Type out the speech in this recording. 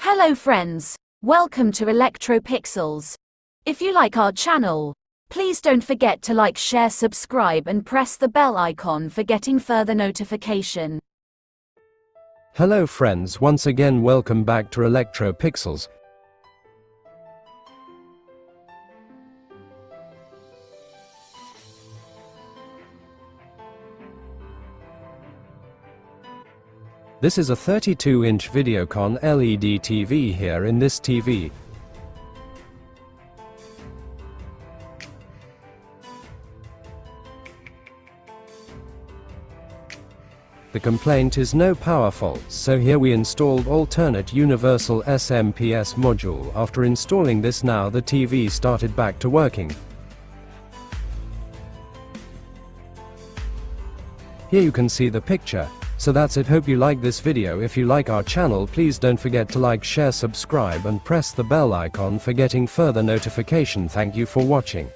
Hello friends, welcome to Electropixels. If you like our channel, please don't forget to like, share, subscribe and press the bell icon for getting further notification. Hello friends, once again welcome back to Electropixels. This is a 32-inch Videocon LED TV here in this TV. The complaint is no power faults, so here we installed alternate universal SMPS module. After installing this, now the TV started back to working. Here you can see the picture. So that's it. Hope you like this video. If you like our channel, please don't forget to like, share, subscribe and press the bell icon for getting further notification. Thank you for watching.